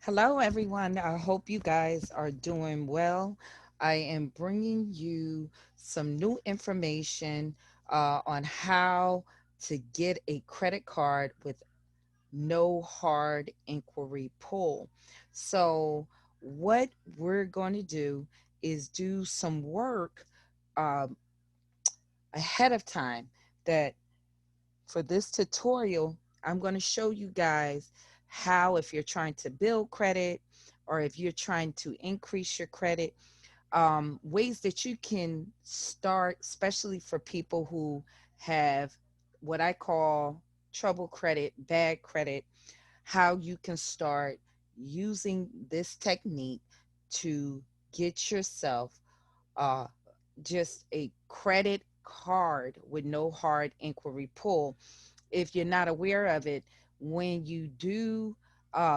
Hello, everyone. I hope you guys are doing well. I am bringing you some new information on how to get a credit card with no hard inquiry pull. So, what we're going to do is do some work um, ahead of time that for this tutorial, I'm going to show you guys how, if you're trying to build credit or if you're trying to increase your credit, ways that you can start, especially for people who have what I call trouble credit, bad credit, how you can start using this technique to get yourself uh, just a credit card with no hard inquiry pull. If you're not aware of it, when you do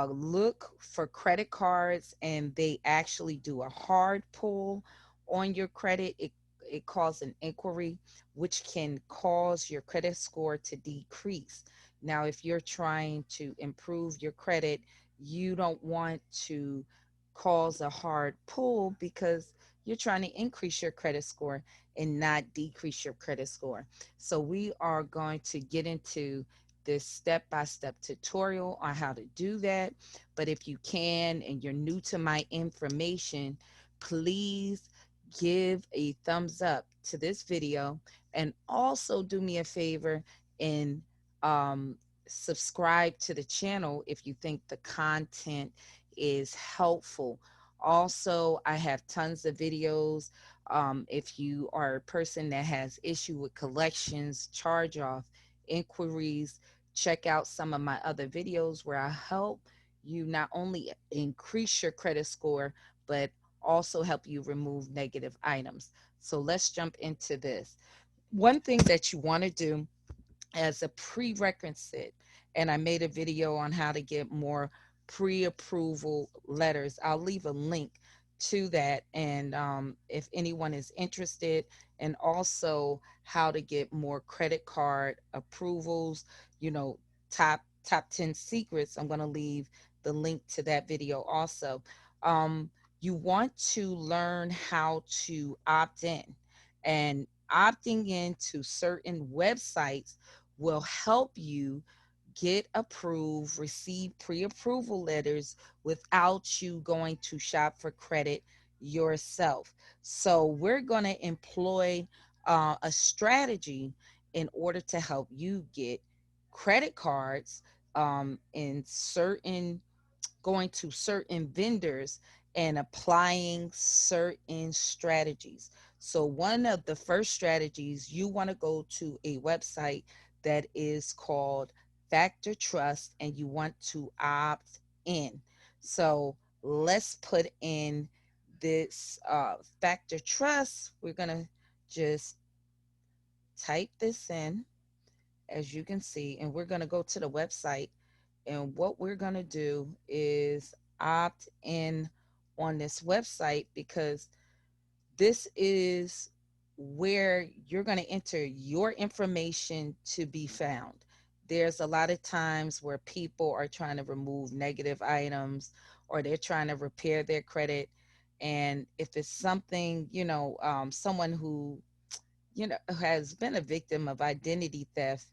look for credit cards and they actually do a hard pull on your credit, it calls an inquiry, which can cause your credit score to decrease. Now, if you're trying to improve your credit, you don't want to cause a hard pull because you're trying to increase your credit score and not decrease your credit score. So we are going to get into this step-by-step tutorial on how to do that. But if you can and you're new to my information, please give a thumbs up to this video and also do me a favor and um, subscribe to the channel if you think the content is helpful. Also, I have tons of videos. If you are a person that has issue with collections, charge off, inquiries, check out some of my other videos where I help you not only increase your credit score, but also help you remove negative items. So let's jump into this. One thing that you want to do as a prerequisite, and I made a video on how to get more pre-approval letters. I'll leave a link to that, and if anyone is interested, and also how to get more credit card approvals, you know, top 10 secrets. I'm going to leave the link to that video also. Um, you want to learn how to opt in, and opting into certain websites will help you get approved, receive pre approval letters without you going to shop for credit yourself. So, we're going to employ a strategy in order to help you get credit cards in certain going to certain vendors and applying certain strategies. So, one of the first strategies, you want to go to a website that is called Factor Trust and you want to opt in. So, let's put in this Factor Trust. We're going to just type this in, as you can see, and we're going to go to the website. And what we're going to do is opt in on this website because this is where you're going to enter your information to be found. There's a lot of times where people are trying to remove negative items or they're trying to repair their credit. And if it's something, someone who has been a victim of identity theft,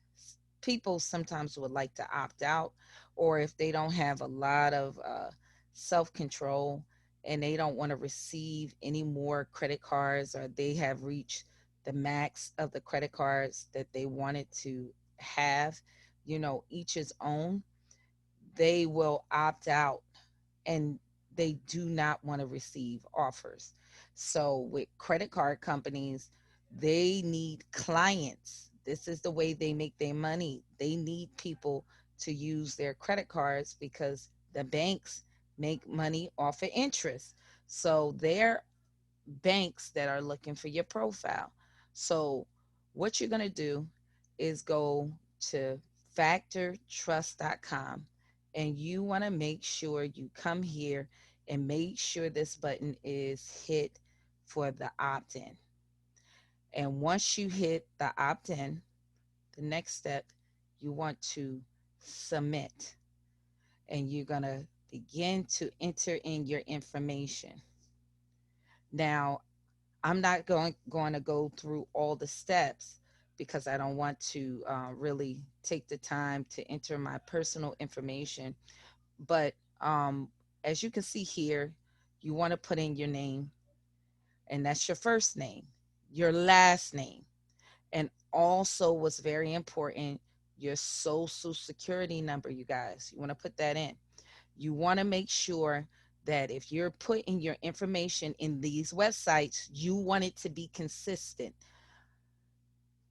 people sometimes would like to opt out, or if they don't have a lot of self control and they don't want to receive any more credit cards, or they have reached the max of the credit cards that they wanted to have, each his own, they will opt out and they do not want to receive offers. So, with credit card companies, they need clients. This is the way they make their money. They need people to use their credit cards because the banks make money off of interest. So, they're banks that are looking for your profile. So, what you're going to do is go to factortrust.com and you want to make sure you come here and make sure this button is hit for the opt in. And once you hit the opt in, the next step, you want to submit. And you're going to begin to enter in your information. Now, I'm not going to go through all the steps because I don't want to really take the time to enter my personal information. But as you can see here, you want to put in your name, and that's your first name, your last name, and also what's very important, your social security number, you guys. You want to put that in. You want to make sure that if you're putting your information in these websites, you want it to be consistent.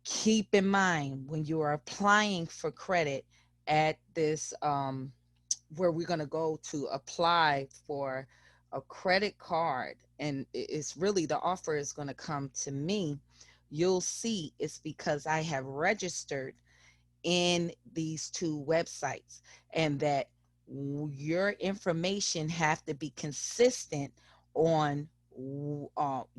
Keep in mind when you are applying for credit at this, where we're going to go to apply for a credit card, and it's really the offer is going to come to me. You'll see it's because I have registered in these two websites, and that your information have to be consistent on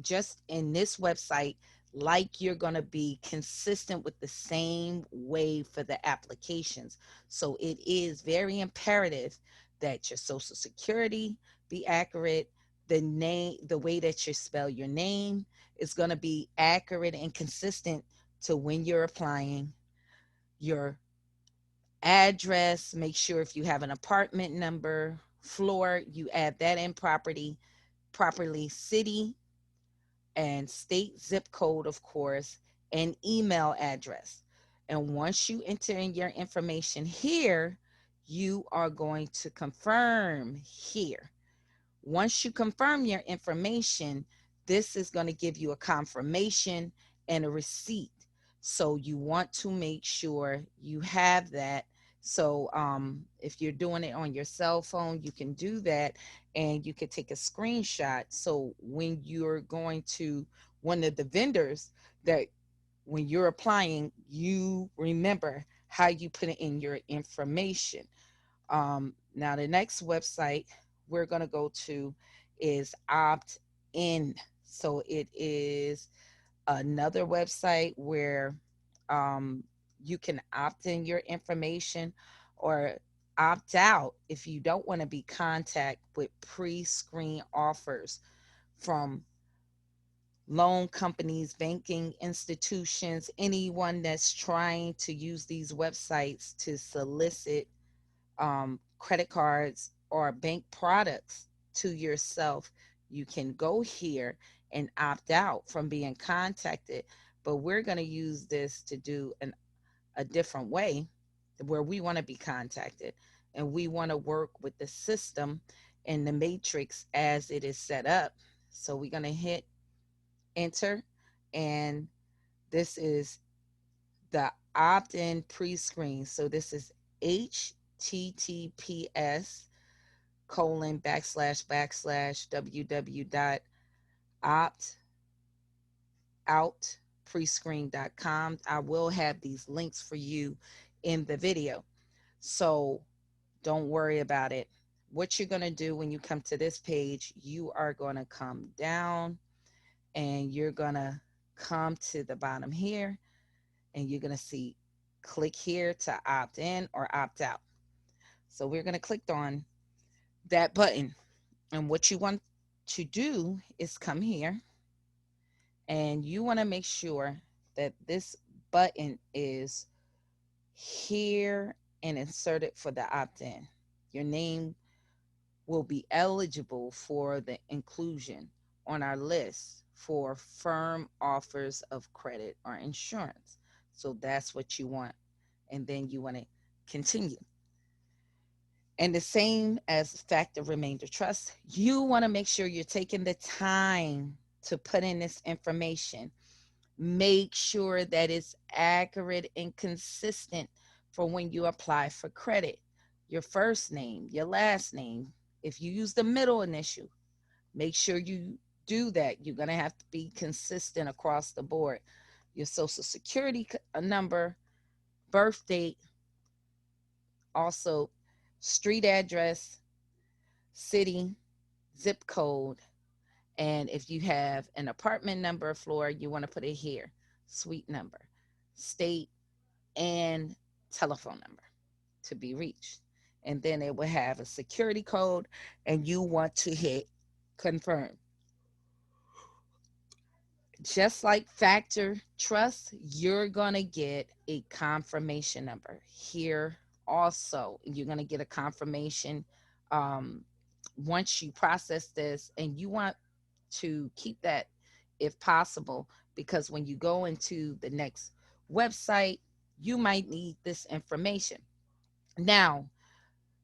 just in this website, like you're going to be consistent with the same way for the applications. So it is very imperative that your social security be accurate, the name, the way that you spell your name is going to be accurate and consistent to when you're applying. Your address, make sure if you have an apartment number, floor, you add that in properly, city and state zip code, of course, and email address. And once you enter in your information here, you are going to confirm here. Once you confirm your information, this is going to give you a confirmation and a receipt. So you want to make sure you have that. So if you're doing it on your cell phone, you can do that, and you can take a screenshot. So when you're going to one of the vendors, that when you're applying, you remember how you put it in your information. Now, the next website we're going to go to is Opt In. So it is another website where um, you can opt in your information or opt out if you don't want to be contact with pre-screen offers from loan companies, banking institutions, anyone that's trying to use these websites to solicit credit cards or bank products to yourself. You can go here and opt out from being contacted. But we're going to use this to do a different way, where we want to be contacted and we want to work with the system and the matrix as it is set up. So we're going to hit enter, and this is the opt-in pre-screen. So this is https colon backslash backslash www dot opt out prescreen.com. I will have these links for you in the video, so don't worry about it. What you're going to do when you come to this page, you are going to come down and you're going to come to the bottom here, and you're going to see click here to opt in or opt out. So we're going to click on that button. And what you want to do is come here, and you want to make sure that this button is here and inserted for the opt-in. Your name will be eligible for the inclusion on our list for firm offers of credit or insurance. So that's what you want. And then you want to continue. And the same as factor remainder trust, you want to make sure you're taking the time to put in this information. Make sure that it's accurate and consistent for when you apply for credit. Your first name, your last name. If you use the middle initial, make sure you do that. You're going to have to be consistent across the board. Your social security number, birth date, also street address, city, zip code, and if you have an apartment number, floor, you want to put it here, suite number, state, and telephone number to be reached. and then it will have a security code, and you want to hit confirm. Just like Factor Trust, you're going to get a confirmation number here also. You're going to get a confirmation um, once you process this, and you want to keep that if possible, because when you go into the next website, you might need this information. Now,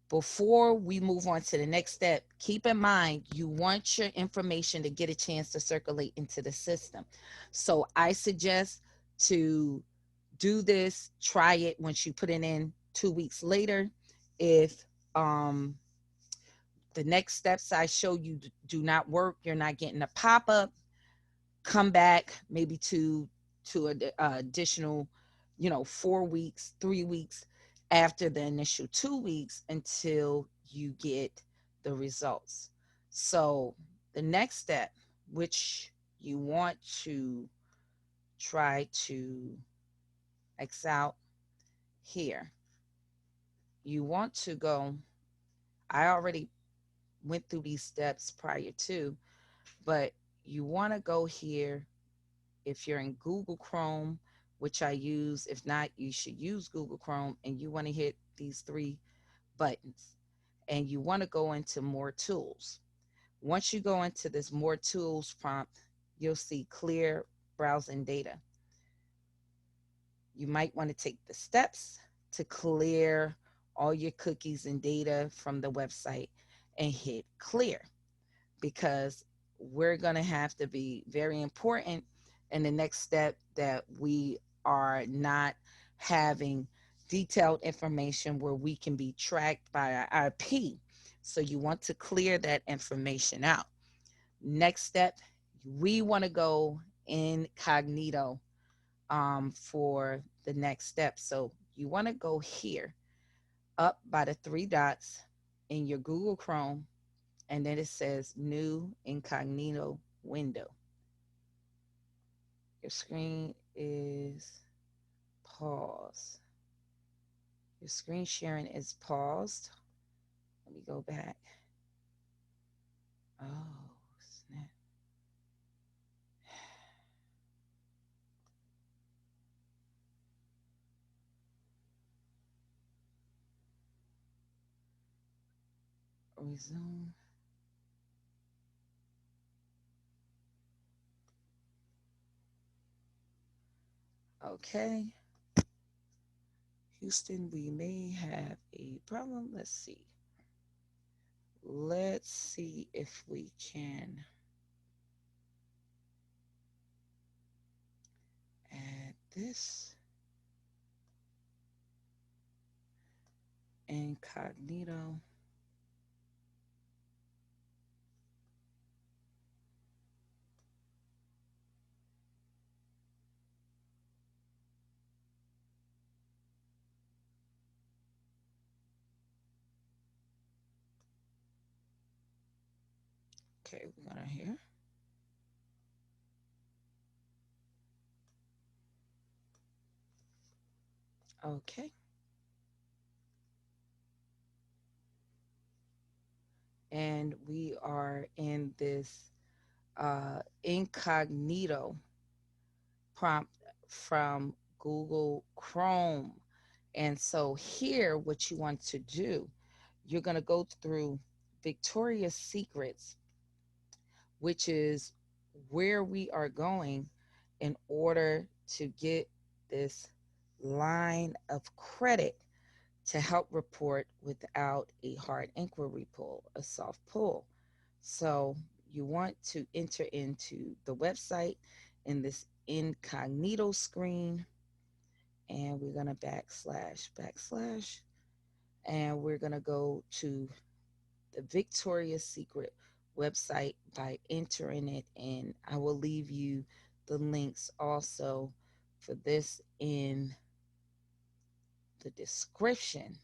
before we move on to the next step, keep in mind you want your information to get a chance to circulate into the system. So I suggest to do this, try it once you put it in 2 weeks later. If the next steps I show you do not work, you're not getting a pop-up, come back maybe to additional 4 weeks, 3 weeks after the initial 2 weeks until you get the results. So the next step, which you want to try to X out here, you want to go, I already went through these steps prior to, but you want to go here. If you're in Google Chrome, which I use, if not, you should use Google Chrome, and you want to hit these three buttons, and you want to go into more tools. Once you go into this more tools prompt, you'll see clear browsing data. You might want to take the steps to clear all your cookies and data from the website and hit clear, because we're going to have to be very important in the next step that we are not having detailed information where we can be tracked by our IP. So you want to clear that information out. Next step, we want to go incognito for the next step. So you want to go here up by the three dots in your Google Chrome, and then it says new incognito window. Your screen is paused. Your screen sharing is paused. Let me go back. Oh, snap. Resume. Okay. Houston, we may have a problem. Let's see. Let's see if we can add this incognito. Okay, we're gonna here. Okay. And we are in this incognito prompt from Google Chrome. And so here, what you want to do, you're going to go through Victoria's Secrets, which is where we are going in order to get this line of credit to help report without a hard inquiry pull, a soft pull. So you want to enter into the website in this incognito screen, and we're going to backslash, and we're going to go to the Victoria's Secret website by entering it in. I will leave you the links also for this in the description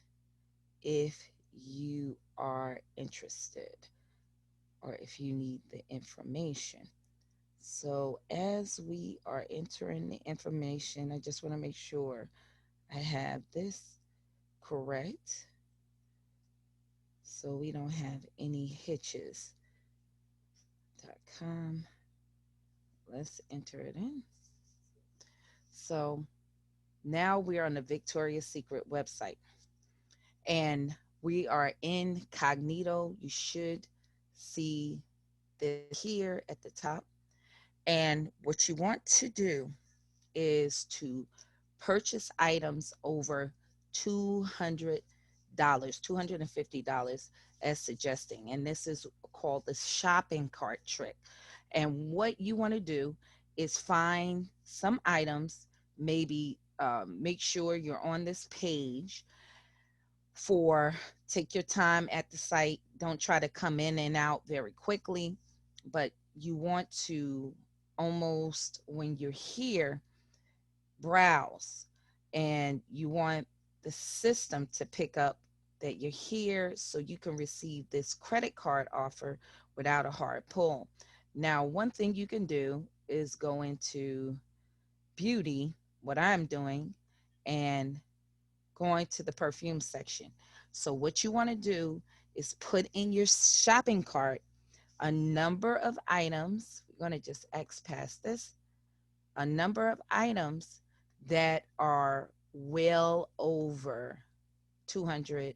if you are interested or if you need the information. So as we are entering the information, I just want to make sure I have this correct. so we don't have any hitches.com. Let's enter it in. So now we're on the Victoria's Secret website and we are incognito. You should see this here at the top. And what you want to do is to purchase items over $200, $250 as suggesting. And this is called the shopping cart trick. And what you want to do is find some items, maybe make sure you're on this page for take your time at the site. Don't try to come in and out very quickly, but you want to almost, when you're here, browse, and you want the system to pick up that you're here so you can receive this credit card offer without a hard pull. Now, one thing you can do is go into beauty, what I'm doing, and going to the perfume section. So what you want to do is put in your shopping cart a number of items. We're going to just X past this. A number of items that are well over $250.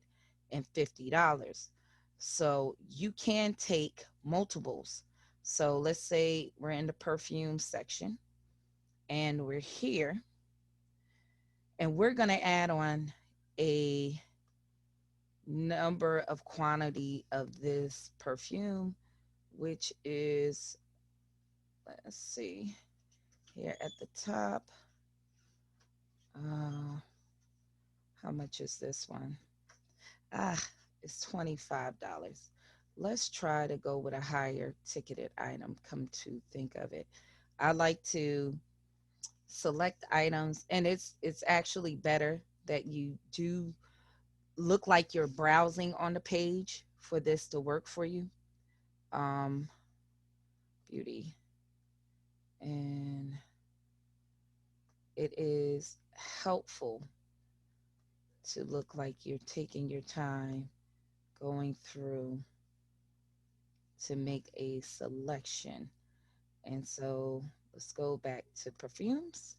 So you can take multiples. So let's say we're in the perfume section and we're here and we're going to add on a number of quantity of this perfume, which is, let's see, here at the top. How much is this one? Ah, it's $25. Let's try to go with a higher ticketed item, come to think of it. I like to select items, and it's actually better that you do look like you're browsing on the page for this to work for you. Um, beauty. And it is helpful to look like you're taking your time going through to make a selection. And so let's go back to perfumes.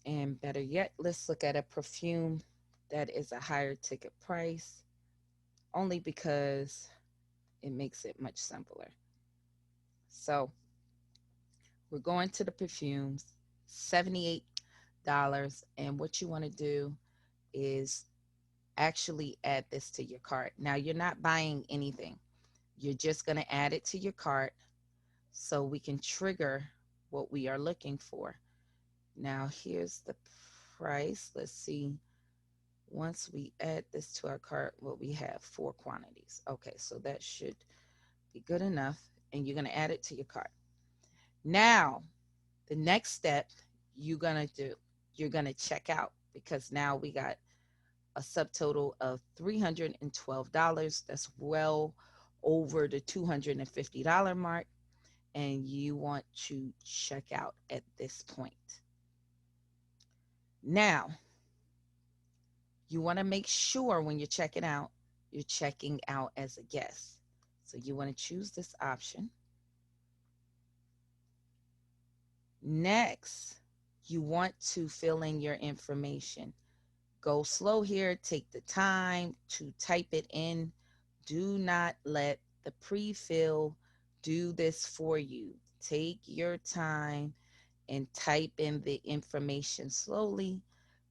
And better yet, let's look at a perfume that is a higher ticket price, only because it makes it much simpler. So we're going to the perfumes, $78. And what you want to do is actually add this to your cart. Now, you're not buying anything. You're just going to add it to your cart so we can trigger what we are looking for. Now, here's the price. Let's see. Once we add this to our cart, what we have, 4 quantities. Okay, so that should be good enough. And you're going to add it to your cart. Now, the next step you're going to do, you're going to check out, because now we got a subtotal of $312. That's well over the $250 mark. And you want to check out at this point. Now, you want to make sure when you're checking out as a guest. So you want to choose this option. Next, you want to fill in your information. Go slow here. Take the time to type it in. Do not let the pre-fill do this for you. Take your time and type in the information slowly,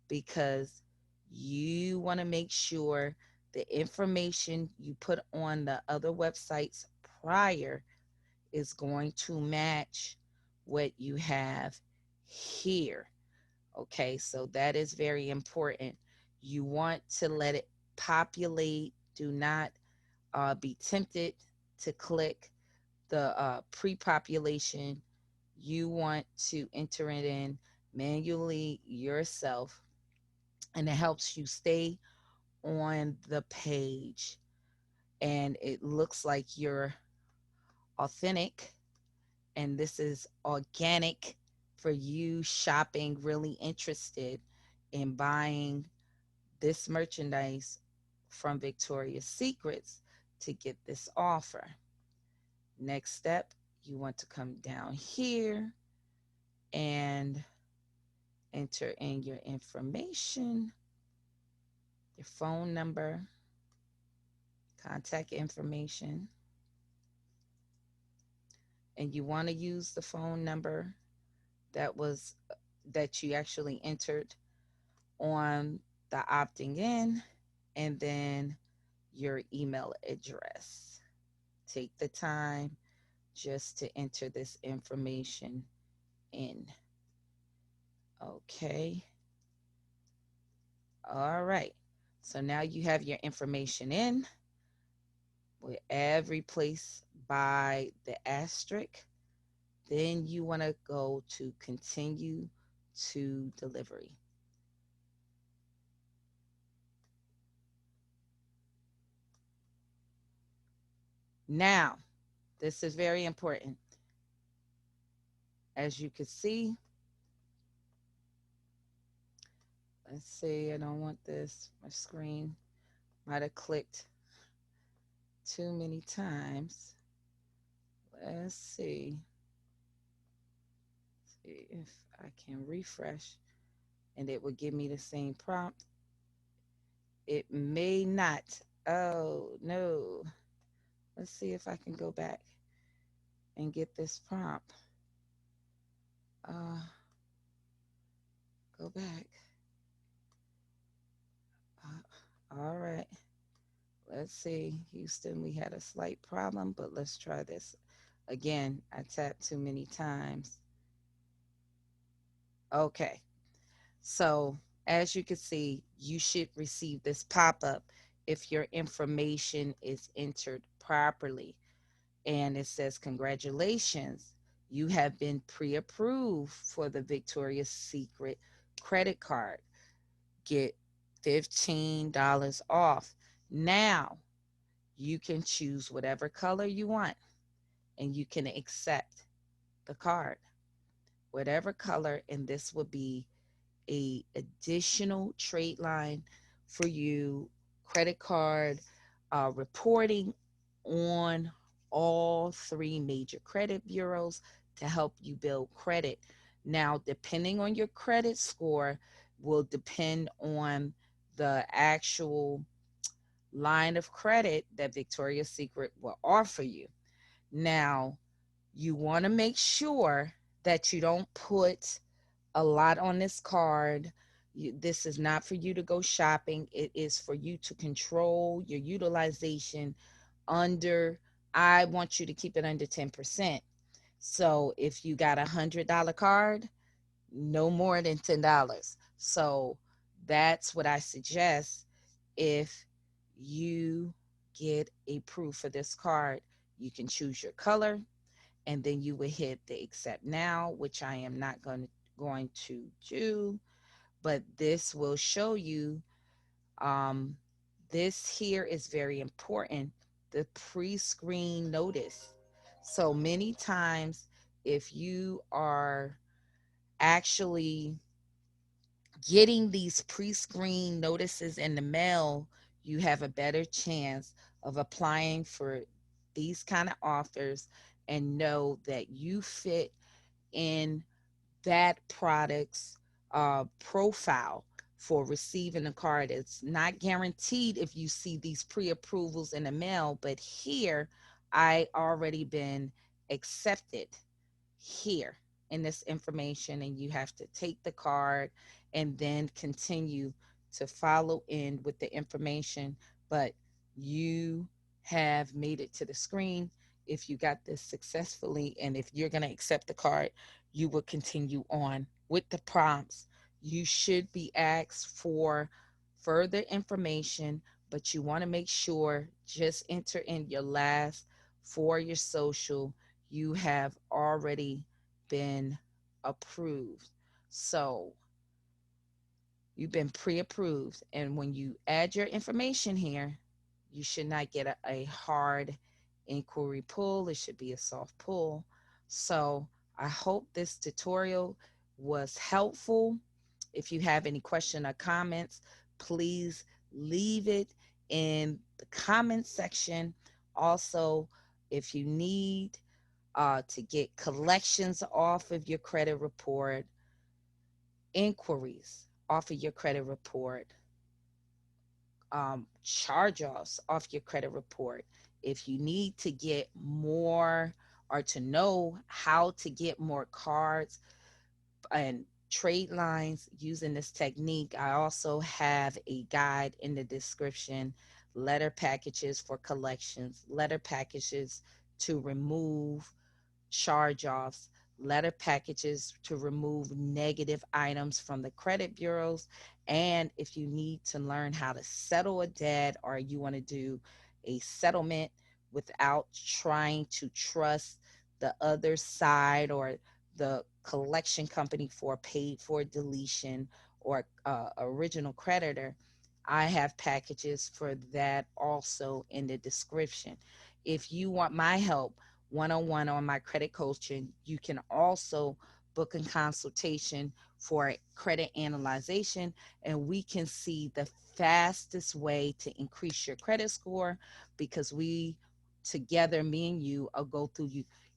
because you want to make sure the information you put on the other websites prior is going to match what you have here. Okay, so that is very important. You want to let it populate. Do not be tempted to click the pre-population. You want to enter it in manually yourself, and it helps you stay on the page and it looks like you're authentic, and this is organic for you shopping, really interested in buying this merchandise from Victoria's Secrets to get this offer. Next step, you want to come down here and enter in your information, your phone number, contact information, and you want to use the phone number that was that you actually entered on the opting in, and then your email address. Take the time just to enter this information in. Okay. All right. So now you have your information in with every place by the asterisk. Then you want to go to continue to delivery. Now, this is very important. As you can see, let's see, I don't want this. My screen might have clicked too many times. Let's see if I can refresh and it will give me the same prompt. It may not. Oh, no. Let's see if I can go back and get this prompt. Uh, go back. All right. Let's see. Houston, we had a slight problem, but let's try this. Again, I tapped too many times. Okay. So as you can see, you should receive this pop-up if your information is entered properly. And it says, congratulations, you have been pre-approved for the Victoria's Secret credit card. Get $15 off. Now you can choose whatever color you want and you can accept the card, whatever color, and this will be a additional trade line for you, credit card reporting on all three major credit bureaus to help you build credit. Now, depending on your credit score, will depend on the actual line of credit that Victoria's Secret will offer you. Now, you want to make sure that you don't put a lot on this card. This is not for you to go shopping. It is for you to control your utilization under, I want you to keep it under 10%. So if you got $100 card, no more than $10. So that's what I suggest. If you get a proof for this card, you can choose your color and then you would hit the accept now, which I am not going to do, but this will show you, um, this here is very important, the pre-screen notice. So many times if you are actually getting these pre-screen notices in the mail, you have a better chance of applying for these kind of offers and know that you fit in that product's profile for receiving a card. It's not guaranteed if you see these pre-approvals in the mail, but here I already been accepted here in this information, and you have to take the card and then continue to follow in with the information. But you have made it to the screen. If you got this successfully and if you're going to accept the card, you will continue on with the prompts. You should be asked for further information, but you want to make sure just enter in your last for your social. You have already been approved. So you've been pre-approved. And when you add your information here, you should not get a hard inquiry pull. It should be a soft pull. So I hope this tutorial was helpful. If you have any question or comments, please leave it in the comment section. Also, if you need to get collections off of your credit report, inquiries off of your credit report, charge offs off your credit report, if you need to get more or to know how to get more cards and trade lines using this technique, I also have a guide in the description: letter packages for collections, letter packages to remove charge offs, letter packages to remove negative items from the credit bureaus. And if you need to learn how to settle a debt, or you want to do a settlement without trying to trust the other side or the collection company for paid for deletion or original creditor, I have packages for that also in the description. If you want my help one-on-one on my credit coaching, you can also book a consultation for credit analyzation, and we can see the fastest way to increase your credit score, because we together, me and you, will go through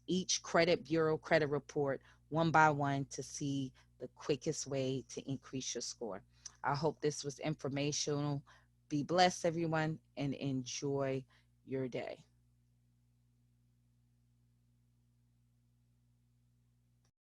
each credit bureau credit report one by one to see the quickest way to increase your score. I hope this was informational. Be blessed, everyone, and enjoy your day.